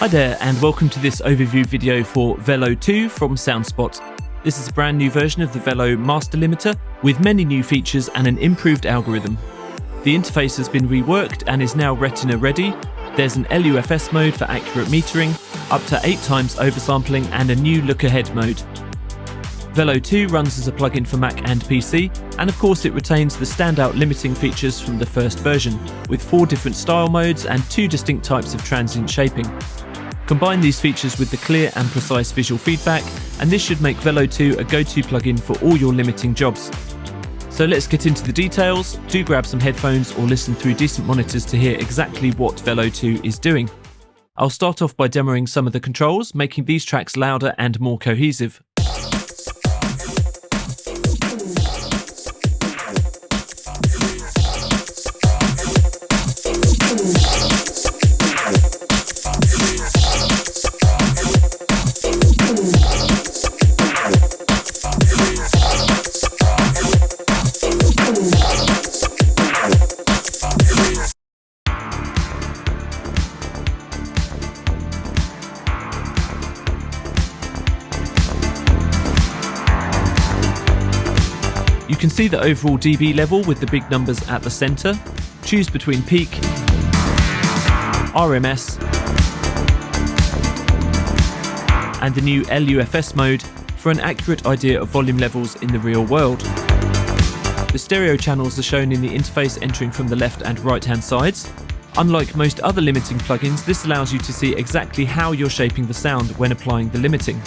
Hi there and welcome to this overview video for Velo 2 from SoundSpot. This is a brand new version of the Velo master limiter with many new features and an improved algorithm. The interface has been reworked and is now retina ready. There's an LUFS mode for accurate metering, up to 8 times oversampling and a new lookahead mode. Velo 2 runs as a plugin for Mac and PC, and of course it retains the standout limiting features from the first version, with 4 different style modes and 2 distinct types of transient shaping. Combine these features with the clear and precise visual feedback, and this should make Velo 2 a go-to plugin for all your limiting jobs. So let's get into the details. Do grab some headphones or listen through decent monitors to hear exactly what Velo 2 is doing. I'll start off by demoing some of the controls, making these tracks louder and more cohesive. You can see the overall dB level with the big numbers at the center. Choose between peak, RMS, and the new LUFS mode for an accurate idea of volume levels in the real world. The stereo channels are shown in the interface entering from the left and right hand sides. Unlike most other limiting plugins, this allows you to see exactly how you're shaping the sound when applying the limiting.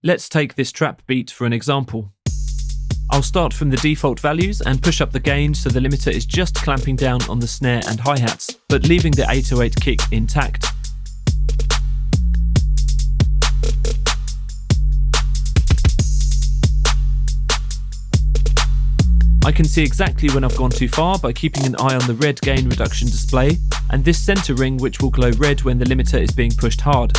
Let's take this trap beat for an example. I'll start from the default values and push up the gain so the limiter is just clamping down on the snare and hi-hats, but leaving the 808 kick intact. I can see exactly when I've gone too far by keeping an eye on the red gain reduction display, and this center ring which will glow red when the limiter is being pushed hard.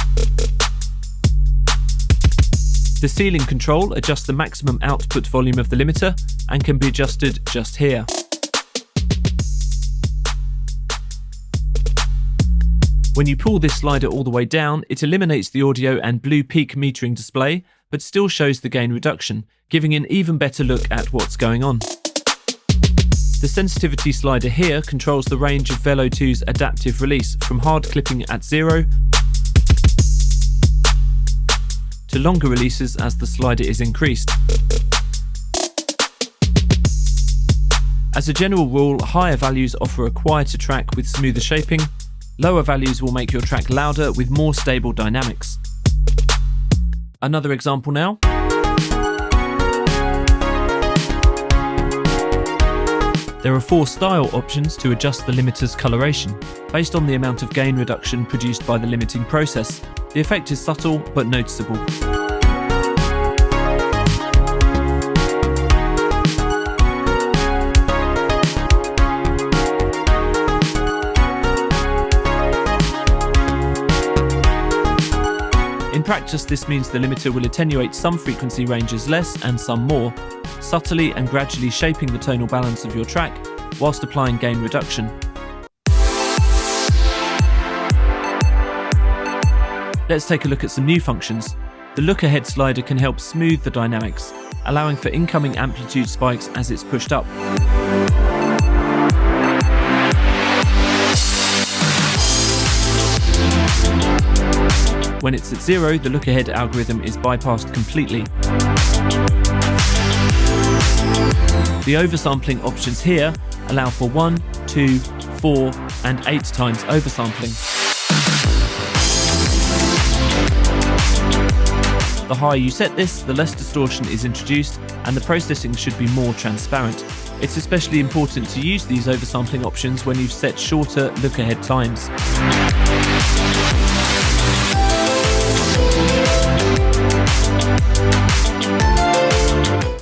The ceiling control adjusts the maximum output volume of the limiter and can be adjusted just here. When you pull this slider all the way down, it eliminates the audio and blue peak metering display, but still shows the gain reduction, giving an even better look at what's going on. The sensitivity slider here controls the range of Velo 2's adaptive release from hard clipping at 0 to longer releases as the slider is increased. As a general rule, higher values offer a quieter track with smoother shaping. Lower values will make your track louder with more stable dynamics. Another example now. There are 4 style options to adjust the limiter's coloration, based on the amount of gain reduction produced by the limiting process. The effect is subtle but noticeable. In practice, this means the limiter will attenuate some frequency ranges less and some more, subtly and gradually shaping the tonal balance of your track whilst applying gain reduction. Let's take a look at some new functions. The lookahead slider can help smooth the dynamics, allowing for incoming amplitude spikes as it's pushed up. When it's at 0, the lookahead algorithm is bypassed completely. The oversampling options here allow for 1, 2, 4, and 8 times oversampling. The higher you set this, the less distortion is introduced, and the processing should be more transparent. It's especially important to use these oversampling options when you've set shorter lookahead times.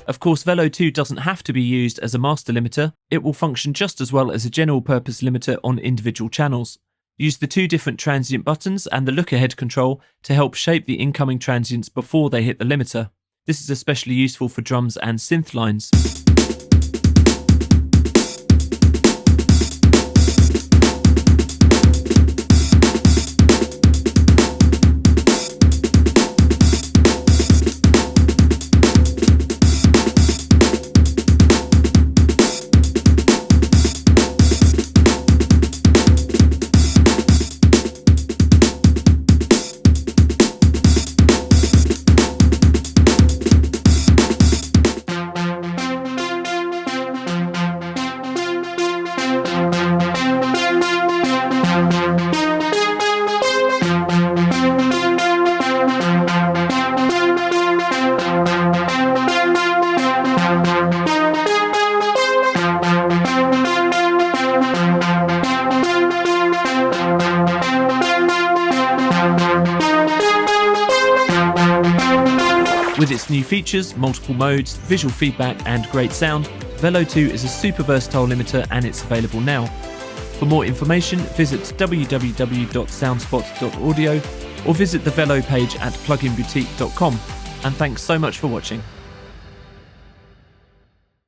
Of course, Velo 2 doesn't have to be used as a master limiter. It will function just as well as a general purpose limiter on individual channels. Use the 2 different transient buttons and the lookahead control to help shape the incoming transients before they hit the limiter. This is especially useful for drums and synth lines. With its new features, multiple modes, visual feedback and great sound, Velo 2 is a super versatile limiter and it's available now. For more information, visit www.soundspot.audio or visit the Velo page at pluginboutique.com. And thanks so much for watching.